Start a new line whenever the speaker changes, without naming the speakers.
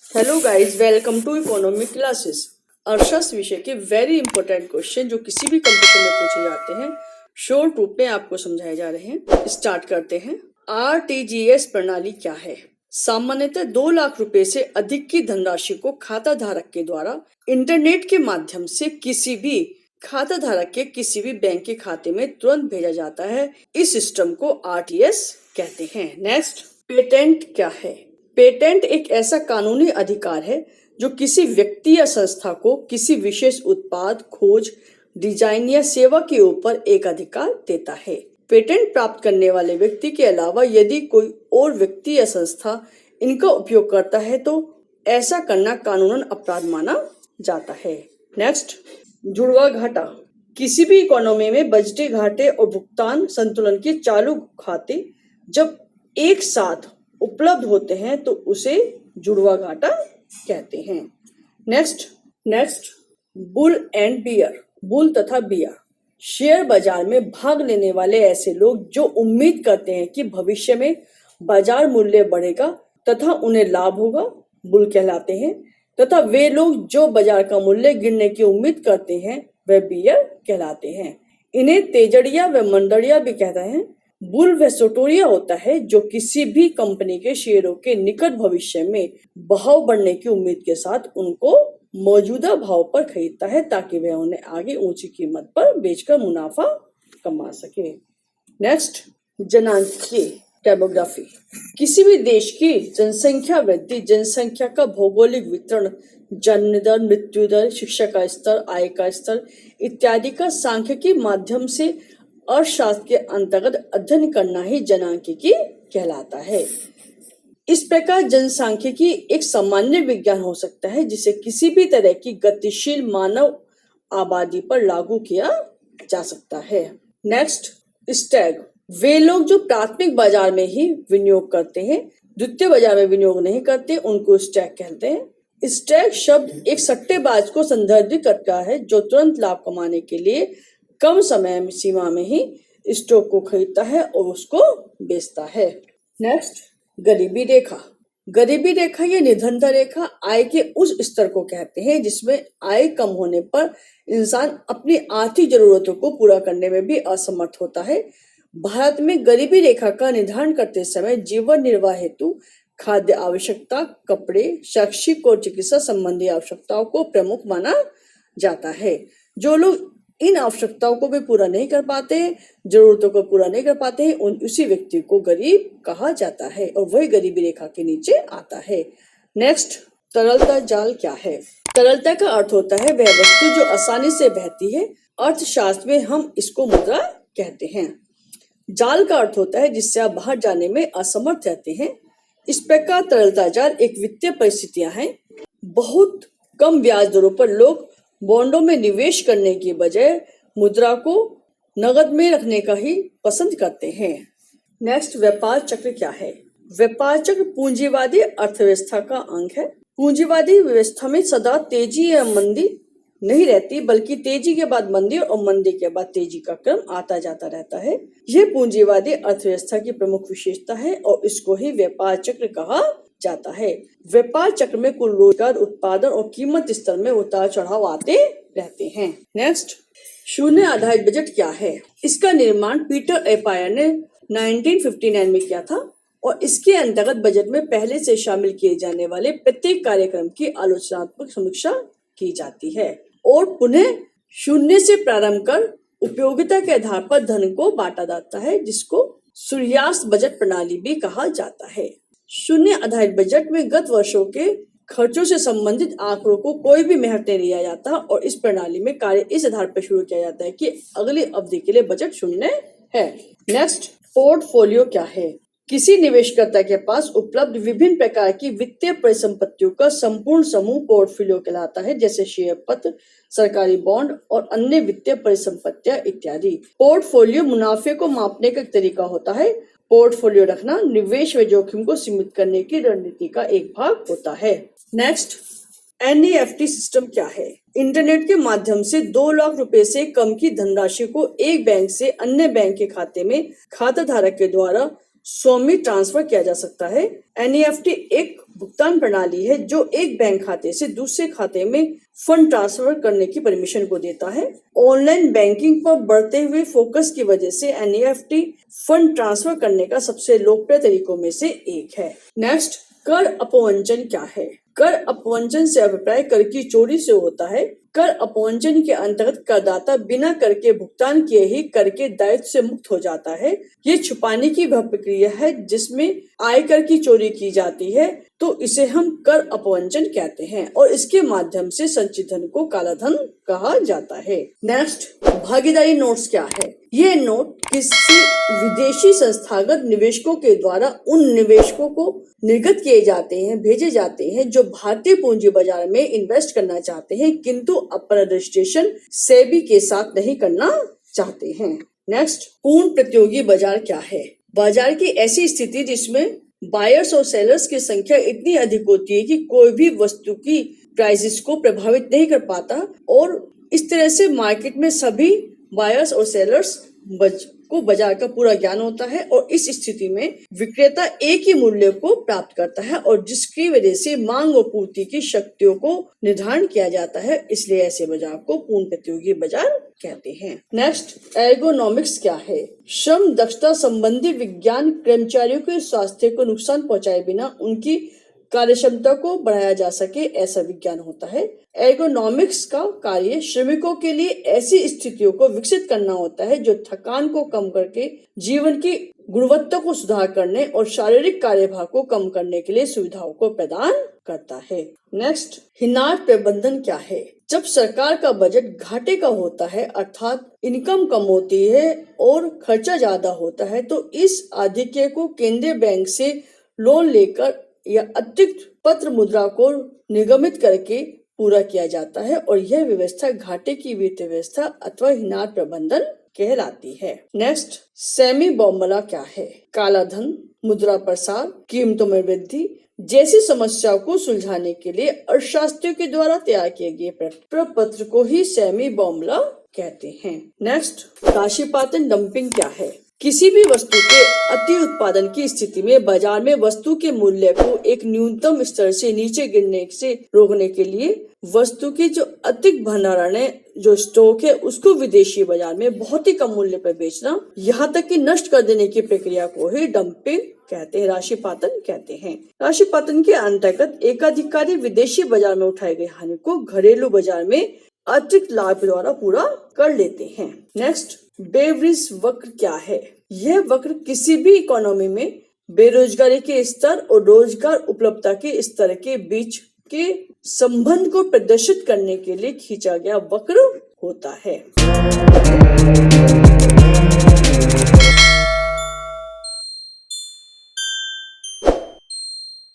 Hello guys, welcome to economic classes. अर्थशास्त्र विषय के वेरी इंपॉर्टेंट क्वेश्चन जो किसी भी कंपटीशन में पूछे जाते हैं, शॉर्ट रूप में आपको समझाए जा रहे हैं। स्टार्ट करते हैं। आरटीजीएस प्रणाली क्या है? सामान्यतः 2 लाख रुपए से अधिक की धनराशि को खाता धारक के द्वारा इंटरनेट के माध्यम से किसी भी खाता धारक के किसी भी बैंक के खाते में तुरंत भेजा जाता है। इस सिस्टम को आरटीजीएस कहते हैं। नेक्स्ट, पेटेंट क्या है? पेटेंट एक ऐसा कानूनी अधिकार है जो किसी व्यक्ति या संस्था को किसी विशेष उत्पाद, खोज, डिजाइन या सेवा के ऊपर एक अधिकार देता है। पेटेंट प्राप्त करने वाले व्यक्ति के अलावा यदि कोई और व्यक्ति या संस्था इनका उपयोग करता है तो ऐसा करना कानूनन अपराध माना जाता है। नेक्स्ट, जुड़वा घाटा। किसी भी इकोनॉमी में बजटीय घाटे और भुगतान संतुलन के चालू खाते जब एक साथ उपलब्ध होते हैं तो उसे जुड़वा घाटा कहते हैं। Next, bull and bear. Bull तथा बियर शेयर बाजार में भाग लेने वाले ऐसे लोग जो उम्मीद करते हैं कि भविष्य में बाजार मूल्य बढ़ेगा तथा उन्हें लाभ होगा, बुल कहलाते हैं, तथा वे लोग जो बाजार का मूल्य गिरने की उम्मीद करते हैं वह बियर कहलाते हैं। इन्हें तेजड़िया व मंडड़िया भी कहते हैं। बुल वह सोटोरिया होता है जो किसी भी कंपनी के शेयरों के निकट भविष्य में भाव बढ़ने की उम्मीद के साथ उनको मौजूदा भाव पर खरीदता है ताकि वह उन्हें आगे ऊंची कीमत पर बेचकर मुनाफा कमा सके। नेक्स्ट, जनांकीय डेमोग्राफी। किसी भी देश की जनसंख्या वृद्धि, जनसंख्या का भौगोलिक वितरण, जन्म दर, मृत्यु दर, शिक्षा का स्तर, आय का स्तर इत्यादि का सांख्यिकी माध्यम से अर्थशास्त्र के अंतर्गत अध्ययन करना ही जनांकीय कहलाता है। इस प्रकार जनसांख्यिकी एक सामान्य विज्ञान हो सकता है जिसे किसी भी तरह की गतिशील मानव आबादी पर लागू किया जा सकता है। Next, Stag. वे लोग जो प्राथमिक बाजार में ही विनियोग करते हैं, द्वितीय बाजार में विनियोग नहीं करते, उनको स्टैग कहते हैं। स्टैग शब्द एक सट्टेबाज को संदर्भित करता है जो तुरंत लाभ कमाने के लिए कम समय सीमा में ही स्टॉक को खरीदता है और उसको बेचता है। नेक्स्ट, गरीबी रेखा। गरीबी रेखा या निर्धनता रेखा आय के उस स्तर को कहते हैं जिसमें आय कम होने पर इंसान अपनी आर्थिक जरूरतों को पूरा करने में भी असमर्थ होता है। भारत में गरीबी रेखा का निर्धारण करते समय जीवन निर्वाह हेतु खाद्य आवश्यकता, कपड़े, शैक्षिक और चिकित्सा संबंधी आवश्यकताओं को प्रमुख माना जाता है। जो लोग इन आवश्यकताओं को भी पूरा नहीं कर पाते हैं, जरूरतों को पूरा नहीं कर पाते हैं, उसी व्यक्ति को गरीब कहा जाता है और वही गरीबी रेखा के नीचे आता है। नेक्स्ट, तरलता जाल क्या है? तरलता का अर्थ होता है वह वस्तु जो आसानी से बहती है। अर्थशास्त्र में हम इसको मुद्रा कहते हैं। जाल का अर्थ होता है जिससे आप बाहर जाने में असमर्थ रहते हैं। इस प्रकार तरलता जाल एक वित्तीय परिस्थितियां हैं। बहुत कम ब्याज दरों पर लोग बॉन्डों में निवेश करने की बजाय मुद्रा को नगद में रखने का ही पसंद करते हैं। नेक्स्ट, व्यापार चक्र क्या है? व्यापार चक्र पूंजीवादी अर्थव्यवस्था का अंग है। पूंजीवादी व्यवस्था में सदा तेजी या मंदी नहीं रहती, बल्कि तेजी के बाद मंदी और मंदी के बाद तेजी का क्रम आता जाता रहता है। यह पूंजीवादी अर्थव्यवस्था की प्रमुख विशेषता है और इसको ही व्यापार चक्र कहा जाता है। व्यापार चक्र में कुल रोजगार, उत्पादन और कीमत स्तर में उतार चढ़ाव आते रहते हैं। नेक्स्ट, शून्य आधारित बजट क्या है? इसका निर्माण पीटर एपायर ने 1959 में किया था और इसके अंतर्गत बजट में पहले से शामिल किए जाने वाले प्रत्येक कार्यक्रम की आलोचनात्मक समीक्षा की जाती है और पुनः शून्य से प्रारंभ कर उपयोगिता के आधार पर धन को बांटा जाता है, जिसको सूर्यास्त बजट प्रणाली भी कहा जाता है। शून्य आधारित बजट में गत वर्षों के खर्चों से संबंधित आंकड़ों को कोई भी महत्व नहीं दिया जाता और इस प्रणाली में कार्य इस आधार पर शुरू किया जाता है कि अगली अवधि के लिए बजट शून्य है। नेक्स्ट, पोर्टफोलियो क्या है? किसी निवेशकर्ता के पास उपलब्ध विभिन्न प्रकार की वित्तीय परिसंपत्तियों का संपूर्ण समूह पोर्टफोलियो कहलाता है, जैसे शेयर पत्र, सरकारी बॉन्ड और अन्य वित्तीय परिसंपत्तियां इत्यादि। पोर्टफोलियो मुनाफे को मापने का एक तरीका होता है। पोर्टफोलियो रखना निवेश व जोखिम को सीमित करने की रणनीति का एक भाग होता है। नेक्स्ट, एनईएफटी सिस्टम क्या है? इंटरनेट के माध्यम से 2 लाख रुपए से कम की धनराशि को एक बैंक से अन्य बैंक के खाते में खाता धारक के द्वारा 100 में ट्रांसफर किया जा सकता है। एनईएफटी एक भुगतान प्रणाली है जो एक बैंक खाते से दूसरे खाते में फंड ट्रांसफर करने की परमिशन को देता है। ऑनलाइन बैंकिंग पर बढ़ते हुए फोकस की वजह से एनईएफटी फंड ट्रांसफर करने का सबसे लोकप्रिय तरीकों में से एक है। नेक्स्ट, कर अपवंचन क्या है? कर अपवंचन से अभिप्राय कर की चोरी से होता है। कर अपवंचन के अंतर्गत करदाता बिना कर के भुगतान किए ही कर के दायित्व से मुक्त हो जाता है। ये छुपाने की वह प्रक्रिया है जिसमें आयकर की चोरी की जाती है, तो इसे हम कर अपवंचन कहते हैं और इसके माध्यम से संचित धन को काला धन कहा जाता है। नेक्स्ट, भागीदारी नोट्स क्या है? ये नोट किसी विदेशी संस्थागत निवेशकों के द्वारा उन निवेशकों को निर्गत किए जाते हैं, भेजे जाते हैं जो भारतीय पूंजी बाजार में इन्वेस्ट करना चाहते हैं किंतु अपना रजिस्ट्रेशन सेबी के साथ नहीं करना चाहते हैं। नेक्स्ट, पूर्ण प्रतियोगी बाजार क्या है? बाजार की ऐसी स्थिति जिसमें बायर्स और सेलर्स की संख्या इतनी अधिक होती है कि कोई भी वस्तु की प्राइसेस को प्रभावित नहीं कर पाता और इस तरह से मार्केट में सभी बायर्स और सेलर्स को बाजार का पूरा ज्ञान होता है और इस स्थिति में विक्रेता एक ही मूल्य को प्राप्त करता है और जिसकी वजह से मांग और पूर्ति की शक्तियों को निर्धारण किया जाता है, इसलिए ऐसे बाजार को पूर्ण प्रतियोगी बाजार कहते हैं। नेक्स्ट, एर्गोनॉमिक्स क्या है? श्रम दक्षता संबंधी विज्ञान कर्मचारियों के स्वास्थ्य को नुकसान पहुंचाए बिना उनकी कार्यक्षमता को बढ़ाया जा सके, ऐसा विज्ञान होता है। एर्गोनॉमिक्स का कार्य श्रमिकों के लिए ऐसी स्थितियों को विकसित करना होता है जो थकान को कम करके जीवन की गुणवत्ता को सुधार करने और शारीरिक कार्यभार को कम करने के लिए सुविधाओं को प्रदान करता है। नेक्स्ट, हिनार प्रबंधन क्या है? जब सरकार का बजट घाटे का होता है अर्थात इनकम कम होती है और खर्चा ज्यादा होता है, तो इस आधिक्य को केंद्रीय बैंक से लोन लेकर या अतिरिक्त पत्र मुद्रा को निर्गमित करके पूरा किया जाता है और यह व्यवस्था घाटे की वित्त व्यवस्था अथवा हिनार प्रबंधन कहलाती है। नेक्स्ट, सेमी बॉम्बला क्या है? काला धन, मुद्रा प्रसार, कीमतों में वृद्धि जैसी समस्याओं को सुलझाने के लिए अर्थशास्त्रियों के द्वारा तैयार किए गए प्रपत्र को ही सेमी बॉम्बला कहते हैं। नेक्स्ट, राशिपातन डंपिंग क्या है? किसी भी वस्तु के अति उत्पादन की स्थिति में बाजार में वस्तु के मूल्य को एक न्यूनतम स्तर से नीचे गिरने से रोकने के लिए वस्तु की जो अधिक भंडारण है, जो स्टॉक है, उसको विदेशी बाजार में बहुत ही कम मूल्य पर बेचना, यहाँ तक कि नष्ट कर देने की प्रक्रिया को ही डंपिंग कहते हैं, राशिपातन कहते हैं। राशिपातन के अंतर्गत एकाधिकारी विदेशी बाजार में उठाए गए हानि को घरेलू बाजार में अतिरिक्त लाभ द्वारा पूरा कर लेते हैं। नेक्स्ट, बेवरिज वक्र क्या है? यह वक्र किसी भी इकोनॉमी में बेरोजगारी के स्तर और रोजगार उपलब्धता के स्तर के बीच के संबंध को प्रदर्शित करने के लिए खींचा गया वक्र होता है।